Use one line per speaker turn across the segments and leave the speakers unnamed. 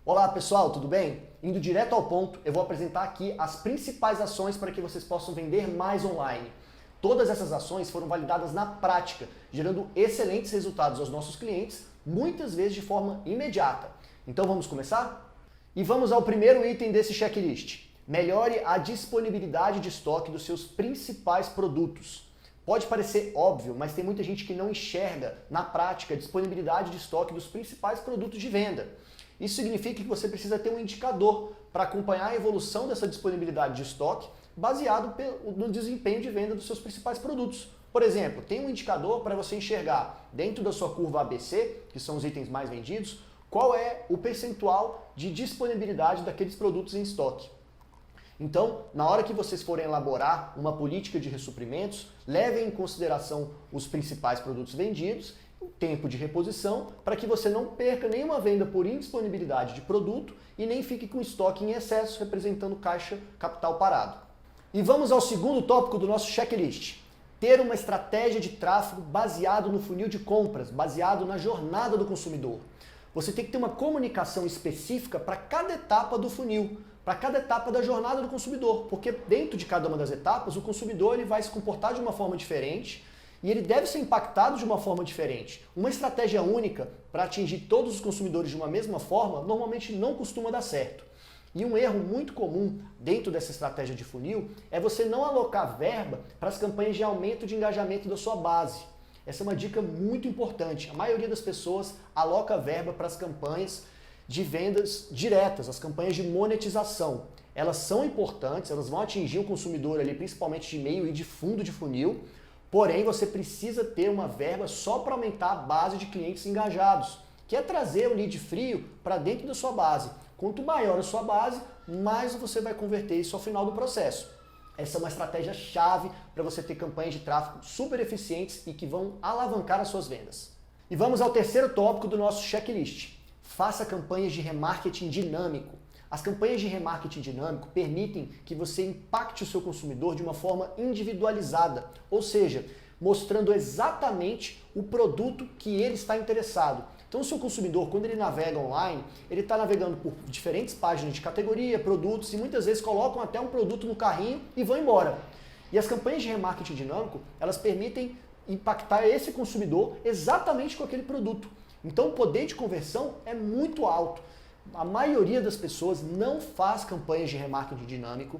Olá pessoal, tudo bem? Indo direto ao ponto, eu vou apresentar aqui as principais ações para que vocês possam vender mais online. Todas essas ações foram validadas na prática, gerando excelentes resultados aos nossos clientes, muitas vezes de forma imediata. Então vamos começar? E vamos ao primeiro item desse checklist. Melhore a disponibilidade de estoque dos seus principais produtos. Pode parecer óbvio, mas tem muita gente que não enxerga na prática a disponibilidade de estoque dos principais produtos de venda. Isso significa que você precisa ter um indicador para acompanhar a evolução dessa disponibilidade de estoque baseado no desempenho de venda dos seus principais produtos. Por exemplo, tem um indicador para você enxergar dentro da sua curva ABC, que são os itens mais vendidos, qual é o percentual de disponibilidade daqueles produtos em estoque. Então, na hora que vocês forem elaborar uma política de ressuprimentos, levem em consideração os principais produtos vendidos, o tempo de reposição, para que você não perca nenhuma venda por indisponibilidade de produto e nem fique com estoque em excesso, representando caixa capital parado. E vamos ao segundo tópico do nosso checklist. Ter uma estratégia de tráfego baseado no funil de compras, baseado na jornada do consumidor. Você tem que ter uma comunicação específica para cada etapa do funil, para cada etapa da jornada do consumidor, porque dentro de cada uma das etapas o consumidor ele vai se comportar de uma forma diferente e ele deve ser impactado de uma forma diferente. Uma estratégia única para atingir todos os consumidores de uma mesma forma normalmente não costuma dar certo. E um erro muito comum dentro dessa estratégia de funil é você não alocar verba para as campanhas de aumento de engajamento da sua base. Essa é uma dica muito importante. A maioria das pessoas aloca verba para as campanhas de vendas diretas, as campanhas de monetização. Elas são importantes, elas vão atingir o consumidor ali, principalmente de meio e de fundo de funil, porém você precisa ter uma verba só para aumentar a base de clientes engajados, que é trazer o lead frio para dentro da sua base. Quanto maior a sua base, mais você vai converter isso ao final do processo. Essa é uma estratégia chave para você ter campanhas de tráfego super eficientes e que vão alavancar as suas vendas. E vamos ao terceiro tópico do nosso checklist. Faça campanhas de remarketing dinâmico. As campanhas de remarketing dinâmico permitem que você impacte o seu consumidor de uma forma individualizada, ou seja, mostrando exatamente o produto que ele está interessado. Então o seu consumidor, quando ele navega online, ele está navegando por diferentes páginas de categoria, produtos e muitas vezes colocam até um produto no carrinho e vão embora. E as campanhas de remarketing dinâmico, elas permitem impactar esse consumidor exatamente com aquele produto. Então o poder de conversão é muito alto. A maioria das pessoas não faz campanhas de remarketing dinâmico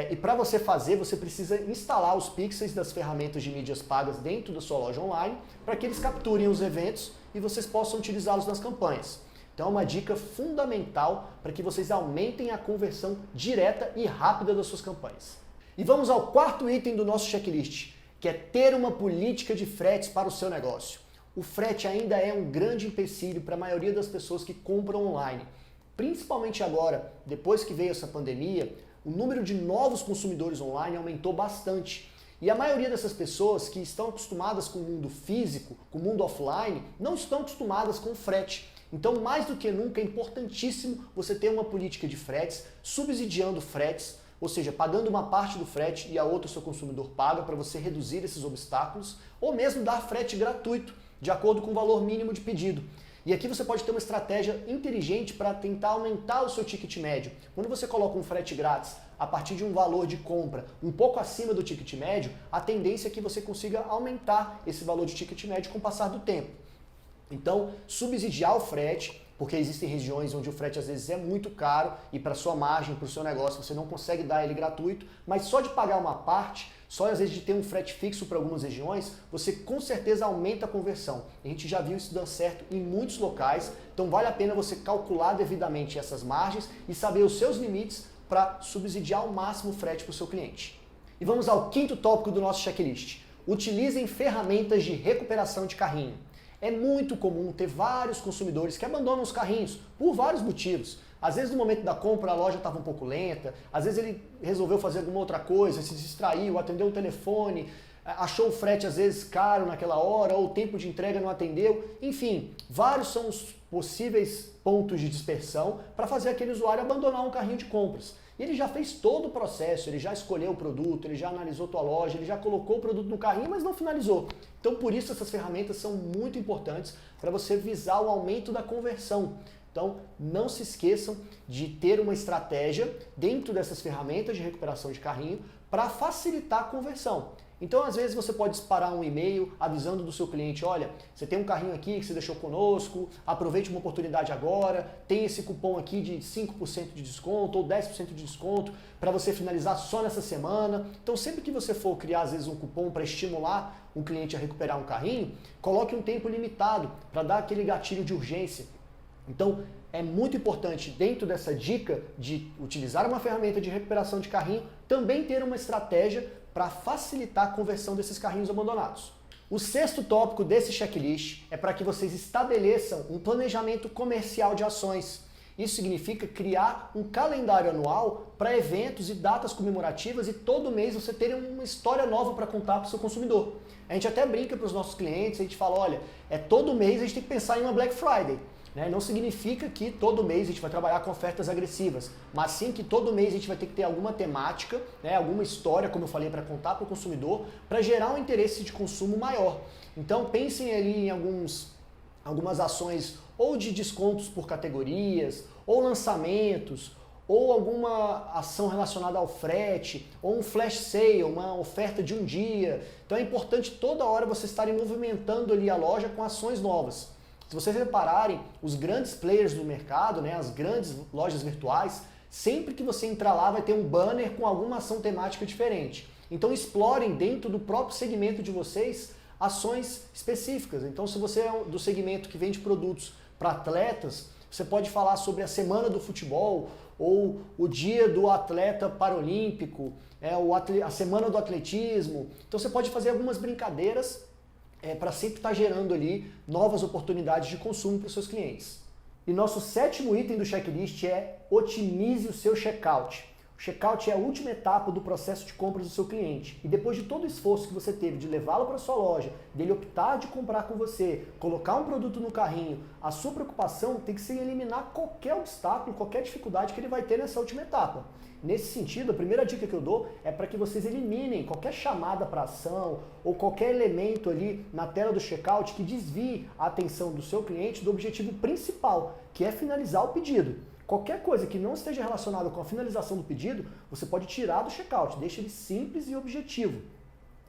e para você fazer, você precisa instalar os pixels das ferramentas de mídias pagas dentro da sua loja online para que eles capturem os eventos e vocês possam utilizá-los nas campanhas. Então é uma dica fundamental para que vocês aumentem a conversão direta e rápida das suas campanhas. E vamos ao quarto item do nosso checklist, que é ter uma política de fretes para o seu negócio. O frete ainda é um grande empecilho para a maioria das pessoas que compram online. Principalmente agora, depois que veio essa pandemia, o número de novos consumidores online aumentou bastante. E a maioria dessas pessoas que estão acostumadas com o mundo físico, com o mundo offline, não estão acostumadas com o frete. Então, mais do que nunca, é importantíssimo você ter uma política de fretes, subsidiando fretes, ou seja, pagando uma parte do frete e a outra o seu consumidor paga para você reduzir esses obstáculos, ou mesmo dar frete gratuito, de acordo com o valor mínimo de pedido. E aqui você pode ter uma estratégia inteligente para tentar aumentar o seu ticket médio. Quando você coloca um frete grátis a partir de um valor de compra um pouco acima do ticket médio, a tendência é que você consiga aumentar esse valor de ticket médio com o passar do tempo. Então, subsidiar o frete, porque existem regiões onde o frete às vezes é muito caro e para sua margem, para o seu negócio, você não consegue dar ele gratuito, mas só de pagar uma parte, só às vezes de ter um frete fixo para algumas regiões, você com certeza aumenta a conversão. A gente já viu isso dando certo em muitos locais, então vale a pena você calcular devidamente essas margens e saber os seus limites para subsidiar ao máximo o frete para o seu cliente. E vamos ao quinto tópico do nosso checklist. Utilizem ferramentas de recuperação de carrinho. É muito comum ter vários consumidores que abandonam os carrinhos por vários motivos. Às vezes no momento da compra a loja estava um pouco lenta, às vezes ele resolveu fazer alguma outra coisa, se distraiu, atendeu o telefone, achou o frete às vezes caro naquela hora, ou o tempo de entrega não atendeu. Enfim, vários são os possíveis pontos de dispersão para fazer aquele usuário abandonar um carrinho de compras. E ele já fez todo o processo, ele já escolheu o produto, ele já analisou tua loja, ele já colocou o produto no carrinho, mas não finalizou. Então por isso essas ferramentas são muito importantes para você visar o aumento da conversão. Então, não se esqueçam de ter uma estratégia dentro dessas ferramentas de recuperação de carrinho para facilitar a conversão. Então, às vezes, você pode disparar um e-mail avisando do seu cliente, olha, você tem um carrinho aqui que você deixou conosco, aproveite uma oportunidade agora, tem esse cupom aqui de 5% de desconto ou 10% de desconto para você finalizar só nessa semana. Então, sempre que você for criar, às vezes, um cupom para estimular um cliente a recuperar um carrinho, coloque um tempo limitado para dar aquele gatilho de urgência. Então, é muito importante, dentro dessa dica de utilizar uma ferramenta de recuperação de carrinho, também ter uma estratégia para facilitar a conversão desses carrinhos abandonados. O sexto tópico desse checklist é para que vocês estabeleçam um planejamento comercial de ações. Isso significa criar um calendário anual para eventos e datas comemorativas e todo mês você ter uma história nova para contar para o seu consumidor. A gente até brinca para os nossos clientes, a gente fala, olha, todo mês a gente tem que pensar em uma Black Friday. Não significa que todo mês a gente vai trabalhar com ofertas agressivas, mas sim que todo mês a gente vai ter que ter alguma temática, alguma história, como eu falei, para contar para o consumidor, para gerar um interesse de consumo maior. Então pensem ali em algumas ações ou de descontos por categorias, ou lançamentos, ou alguma ação relacionada ao frete, ou um flash sale, uma oferta de um dia. Então é importante toda hora vocês estarem movimentando ali a loja com ações novas. Se vocês repararem, os grandes players do mercado, as grandes lojas virtuais, sempre que você entrar lá vai ter um banner com alguma ação temática diferente. Então explorem dentro do próprio segmento de vocês ações específicas. Então se você é do segmento que vende produtos para atletas, você pode falar sobre a semana do futebol, ou o dia do atleta paralímpico, a semana do atletismo. Então você pode fazer algumas brincadeiras para sempre estar gerando ali novas oportunidades de consumo para os seus clientes. E nosso sétimo item do checklist é otimize o seu checkout. O checkout é a última etapa do processo de compras do seu cliente. E depois de todo o esforço que você teve de levá-lo para a sua loja, dele optar de comprar com você, colocar um produto no carrinho, a sua preocupação tem que ser em eliminar qualquer obstáculo, qualquer dificuldade que ele vai ter nessa última etapa. Nesse sentido, a primeira dica que eu dou é para que vocês eliminem qualquer chamada para ação ou qualquer elemento ali na tela do checkout que desvie a atenção do seu cliente do objetivo principal, que é finalizar o pedido. Qualquer coisa que não esteja relacionada com a finalização do pedido, você pode tirar do checkout, deixa ele simples e objetivo.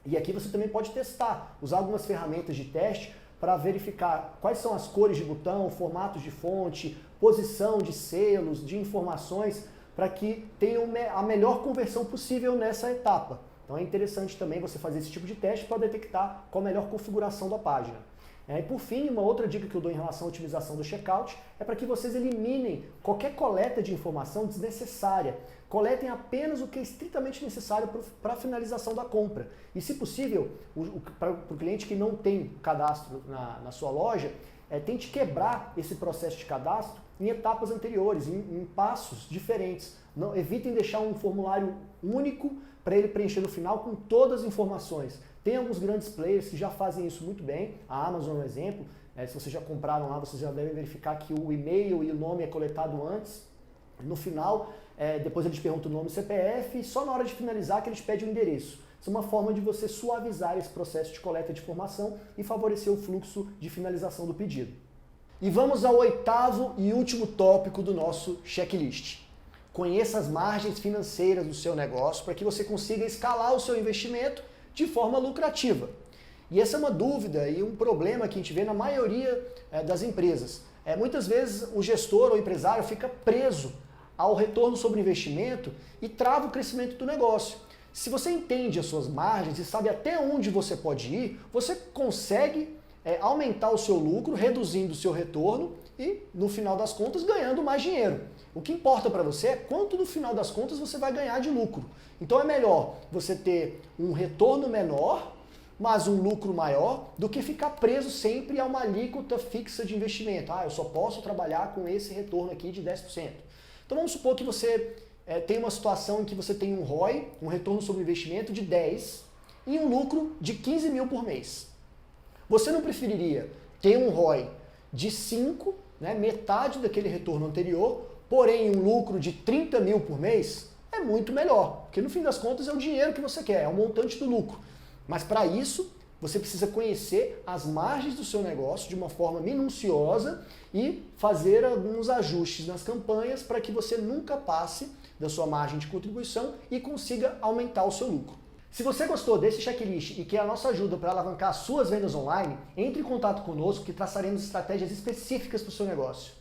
E aqui você também pode testar, usar algumas ferramentas de teste para verificar quais são as cores de botão, formatos de fonte, posição de selos, de informações, para que tenham a melhor conversão possível nessa etapa. Então é interessante também você fazer esse tipo de teste para detectar qual a melhor configuração da página. E por fim, uma outra dica que eu dou em relação à otimização do checkout é para que vocês eliminem qualquer coleta de informação desnecessária. Coletem apenas o que é estritamente necessário para a finalização da compra. E se possível, para o cliente que não tem cadastro na sua loja, tente quebrar esse processo de cadastro em etapas anteriores, em passos diferentes. Não, evitem deixar um formulário único para ele preencher no final com todas as informações. Tem alguns grandes players que já fazem isso muito bem, a Amazon é um exemplo. Se vocês já compraram lá, vocês já devem verificar que o e-mail e o nome é coletado antes. No final, depois eles perguntam o nome e CPF, e só na hora de finalizar que eles pedem o endereço. Isso é uma forma de você suavizar esse processo de coleta de informação e favorecer o fluxo de finalização do pedido. E vamos ao oitavo e último tópico do nosso checklist. Conheça as margens financeiras do seu negócio para que você consiga escalar o seu investimento de forma lucrativa. E essa é uma dúvida e um problema que a gente vê na maioria das empresas. Muitas vezes o gestor ou o empresário fica preso ao retorno sobre investimento e trava o crescimento do negócio. Se você entende as suas margens e sabe até onde você pode ir, você consegue aumentar o seu lucro, reduzindo o seu retorno e, no final das contas, ganhando mais dinheiro. O que importa para você é quanto, no final das contas, você vai ganhar de lucro. Então é melhor você ter um retorno menor, mas um lucro maior, do que ficar preso sempre a uma alíquota fixa de investimento. Eu só posso trabalhar com esse retorno aqui de 10%. Então vamos supor que você tem uma situação em que você tem um ROI, um retorno sobre investimento de 10 e um lucro de 15 mil por mês. Você não preferiria ter um ROI de 5, metade daquele retorno anterior, porém um lucro de 30 mil por mês? É muito melhor, porque no fim das contas é o dinheiro que você quer, é o montante do lucro. Mas para isso, Você precisa conhecer as margens do seu negócio de uma forma minuciosa e fazer alguns ajustes nas campanhas para que você nunca passe da sua margem de contribuição e consiga aumentar o seu lucro. Se você gostou desse checklist e quer a nossa ajuda para alavancar suas vendas online, entre em contato conosco que traçaremos estratégias específicas para o seu negócio.